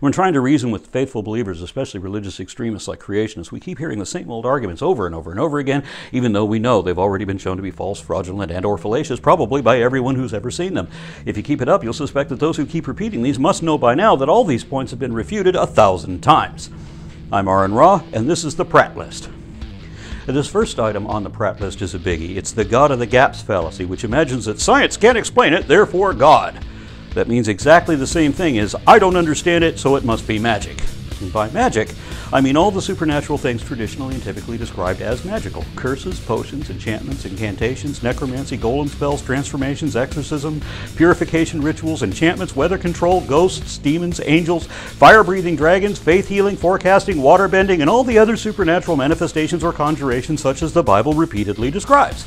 When trying to reason with faithful believers, especially religious extremists like creationists, we keep hearing the same old arguments over and over and over again, even though we know they've already been shown to be false, fraudulent, and or fallacious, probably by everyone who's ever seen them. If you keep it up, you'll suspect that those who keep repeating these must know by now that all these points have been refuted 1,000 times. I'm Aaron Ra, and this is the Pratt List. This first item on the Pratt List is a biggie. It's the God of the Gaps fallacy, which imagines that science can't explain it, therefore God. That means exactly the same thing as I don't understand it, so it must be magic. And by magic, I mean all the supernatural things traditionally and typically described as magical. Curses, potions, enchantments, incantations, necromancy, golem spells, transformations, exorcism, purification rituals, enchantments, weather control, ghosts, demons, angels, fire-breathing dragons, faith healing, forecasting, water bending, and all the other supernatural manifestations or conjurations such as the Bible repeatedly describes.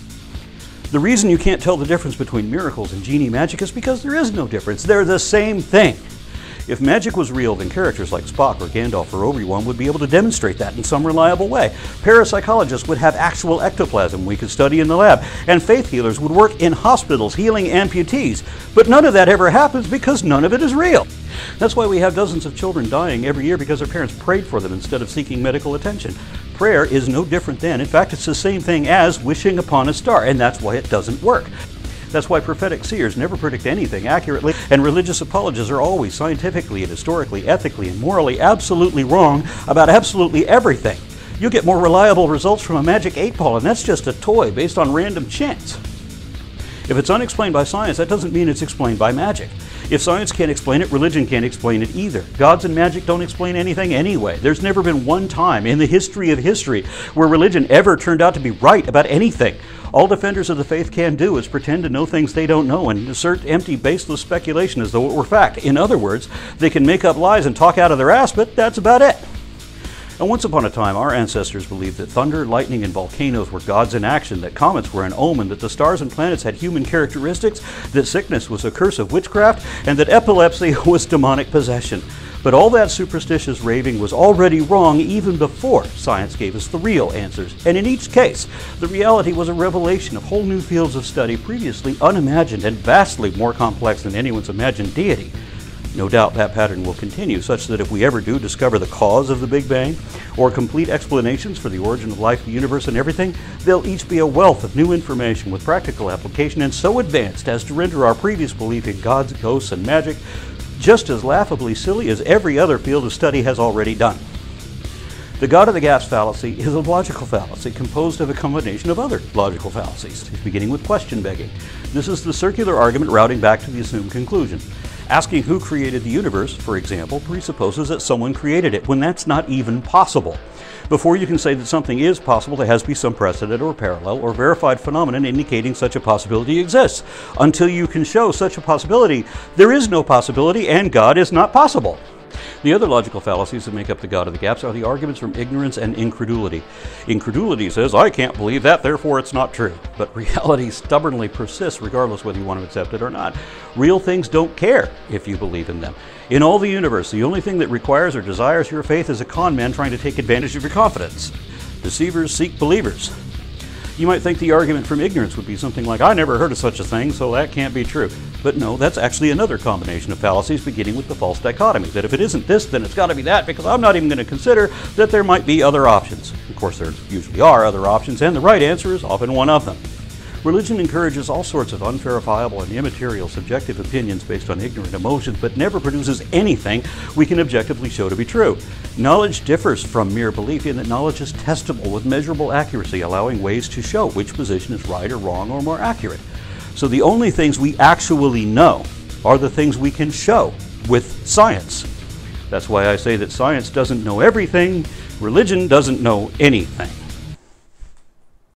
The reason you can't tell the difference between miracles and genie magic is because there is no difference. They're the same thing. If magic was real, then characters like Spock or Gandalf or Obi-Wan would be able to demonstrate that in some reliable way. Parapsychologists would have actual ectoplasm we could study in the lab, and faith healers would work in hospitals healing amputees. But none of that ever happens because none of it is real. That's why we have dozens of children dying every year because their parents prayed for them instead of seeking medical attention. Prayer is no different than, in fact, it's the same thing as wishing upon a star, and that's why it doesn't work. That's why prophetic seers never predict anything accurately, and religious apologists are always scientifically and historically, ethically, and morally absolutely wrong about absolutely everything. You'll get more reliable results from a magic 8-ball, and that's just a toy based on random chance. If it's unexplained by science, that doesn't mean it's explained by magic. If science can't explain it, religion can't explain it either. Gods and magic don't explain anything anyway. There's never been one time in the history of history where religion ever turned out to be right about anything. All defenders of the faith can do is pretend to know things they don't know and assert empty, baseless speculation as though it were fact. In other words, they can make up lies and talk out of their ass, but that's about it. And once upon a time, our ancestors believed that thunder, lightning, and volcanoes were gods in action, that comets were an omen, that the stars and planets had human characteristics, that sickness was a curse of witchcraft, and that epilepsy was demonic possession. But all that superstitious raving was already wrong even before science gave us the real answers. And in each case, the reality was a revelation of whole new fields of study previously unimagined and vastly more complex than anyone's imagined deity. No doubt that pattern will continue, such that if we ever do discover the cause of the Big Bang, or complete explanations for the origin of life, the universe, and everything, they'll each be a wealth of new information with practical application and so advanced as to render our previous belief in gods, ghosts, and magic just as laughably silly as every other field of study has already done. The God of the Gaps fallacy is a logical fallacy composed of a combination of other logical fallacies, beginning with question begging. This is the circular argument routing back to the assumed conclusion. Asking who created the universe, for example, presupposes that someone created it, when that's not even possible. Before you can say that something is possible, there has to be some precedent or parallel or verified phenomenon indicating such a possibility exists. Until you can show such a possibility, there is no possibility and God is not possible. The other logical fallacies that make up the God of the Gaps are the arguments from ignorance and incredulity. Incredulity says, I can't believe that, therefore it's not true. But reality stubbornly persists regardless whether you want to accept it or not. Real things don't care if you believe in them. In all the universe, the only thing that requires or desires your faith is a con man trying to take advantage of your confidence. Deceivers seek believers. You might think the argument from ignorance would be something like, I never heard of such a thing, so that can't be true. But no, that's actually another combination of fallacies beginning with the false dichotomy, that if it isn't this, then it's got to be that, because I'm not even going to consider that there might be other options. Of course, there usually are other options, and the right answer is often one of them. Religion encourages all sorts of unverifiable and immaterial subjective opinions based on ignorant emotions, but never produces anything we can objectively show to be true. Knowledge differs from mere belief in that knowledge is testable with measurable accuracy, allowing ways to show which position is right or wrong or more accurate. So the only things we actually know are the things we can show with science. That's why I say that science doesn't know everything, religion doesn't know anything.